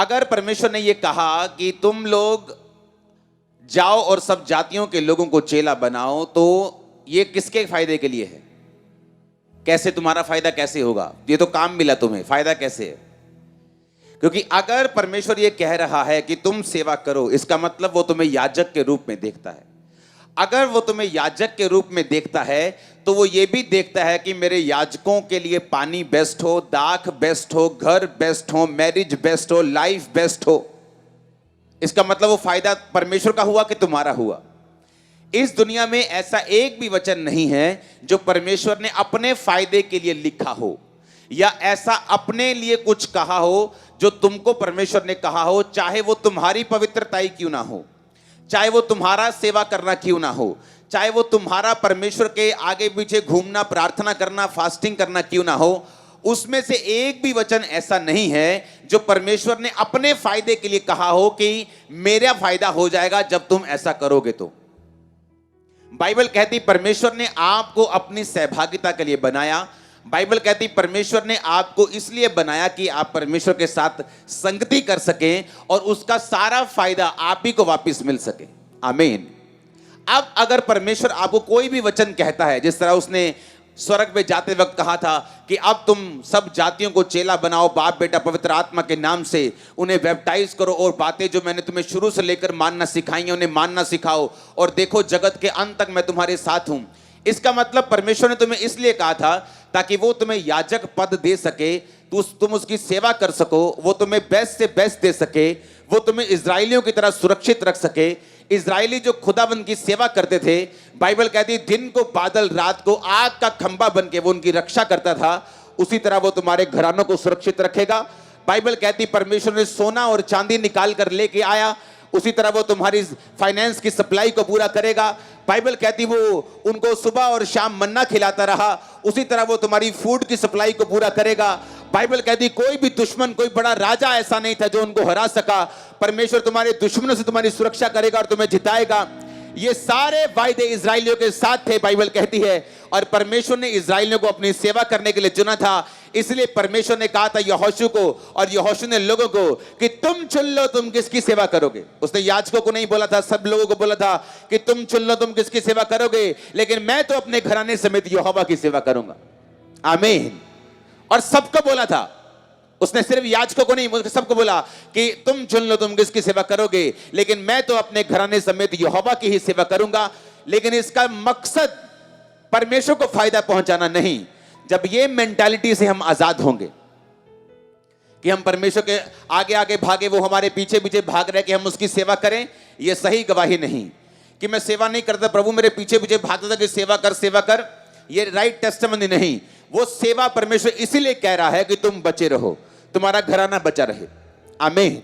अगर परमेश्वर ने यह कहा कि तुम लोग जाओ और सब जातियों के लोगों को चेला बनाओ, तो ये किसके फायदे के लिए है? कैसे तुम्हारा फायदा कैसे होगा? ये तो काम मिला तुम्हें, फायदा कैसे है? क्योंकि अगर परमेश्वर ये कह रहा है कि तुम सेवा करो, इसका मतलब वो तुम्हें याजक के रूप में देखता है। अगर वो तुम्हें याजक के रूप में देखता है तो वो ये भी देखता है कि मेरे याजकों के लिए पानी बेस्ट हो, दाख बेस्ट हो, घर बेस्ट हो, मैरिज बेस्ट हो, लाइफ बेस्ट हो। इसका मतलब वो फायदा परमेश्वर का हुआ कि तुम्हारा हुआ। इस दुनिया में ऐसा एक भी वचन नहीं है जो परमेश्वर ने अपने फायदे के लिए लिखा हो, या ऐसा अपने लिए कुछ कहा हो जो तुमको परमेश्वर ने कहा हो, चाहे वो तुम्हारी पवित्रता ही क्यों ना हो, चाहे वो तुम्हारा सेवा करना क्यों ना हो, चाहे वो तुम्हारा परमेश्वर के आगे पीछे घूमना, प्रार्थना करना, फास्टिंग करना क्यों ना हो। उसमें से एक भी वचन ऐसा नहीं है जो परमेश्वर ने अपने फायदे के लिए कहा हो कि मेरा फायदा हो जाएगा जब तुम ऐसा करोगे। तो बाइबल कहती परमेश्वर ने आपको अपनी सहभागिता के लिए बनाया। बाइबल कहती परमेश्वर ने आपको इसलिए बनाया कि आप परमेश्वर के साथ संगति कर सकें और उसका सारा फायदा आप ही को वापस मिल सके। आमीन। अब अगर परमेश्वर आपको कोई भी वचन कहता है, जिस तरह उसने स्वर्ग में जाते वक्त कहा था कि अब तुम सब जातियों को चेला बनाओ, बाप बेटा पवित्र आत्मा के नाम से उन्हें बैप्टाइज करो और बातें जो मैंने तुम्हें शुरू से लेकर मानना सिखाई हैं उन्हें मानना सिखाओ, और देखो जगत के अंत तक मैं तुम्हारे साथ हूं। इसका मतलब परमेश्वर ने तुम्हें इसलिए कहा था ताकि वो तुम्हें याजक पद दे सके, तुम उसकी सेवा कर सको, वो तुम्हें बेस्ट से बेस्ट दे सके, वो तुम्हें इजरायलियों की तरह सुरक्षित रख सके। इजरायली जो खुदाबंद की सेवा करते थे, बाइबल कहती दिन को बादल, रात को आग का खंभा बन के वो उनकी रक्षा करता था, उसी तरह वो तुम्हारे घरानों को सुरक्षित रखेगा। बाइबल कहती परमेश्वर ने सोना और चांदी निकाल कर लेके आया, उसी तरह वो तुम्हारी फाइनेंस की सप्लाई को पूरा करेगा। बाइबल कहती वो उनको सुबह और शाम मन्ना खिलाता रहा, उसी तरह वो तुम्हारी फूड की सप्लाई को पूरा करेगा। बाइबल कहती कोई भी दुश्मन, कोई बड़ा राजा ऐसा नहीं था जो उनको हरा सका। परमेश्वर तुम्हारे दुश्मनों से तुम्हारी सुरक्षा करेगा और तुम्हें जिताएगा। ये सारे वायदे इजराइलियों के साथ थे, बाइबल कहती है, और परमेश्वर ने इजराइलियों को अपनी सेवा करने के लिए चुना था। इसलिए परमेश्वर ने कहा था यहोशू को, और यहोशू ने लोगों को कि तुम चुन लो तुम किसकी सेवा करोगे। उसने याजकों को नहीं बोला था, सब लोगों को बोला था कि तुम चुन लो तुम किसकी सेवा करोगे, लेकिन मैं तो अपने घराने समेत यहोवा की सेवा करूंगा। आमीन। और सबको बोला था, उसने सिर्फ याजकों को नहीं, सबको बोला कि तुम चुन लो तुम किसकी सेवा करोगे, लेकिन मैं तो अपने घराने समेत यहोवा की ही सेवा करूंगा। लेकिन इसका मकसद परमेश्वर को फायदा पहुंचाना नहीं। जब ये मेंटालिटी से हम आजाद होंगे कि हम परमेश्वर के आगे आगे भागे, वो हमारे पीछे पीछे भाग रहे कि हम उसकी सेवा करें, ये सही गवाही नहीं। कि मैं सेवा नहीं करता, प्रभु मेरे पीछे पीछे भागता था कि सेवा कर, ये राइट टेस्टिमनी नहीं। वो सेवा परमेश्वर इसीलिए कह रहा है कि तुम बचे रहो, तुम्हारा घराना बचा रहे। आमीन।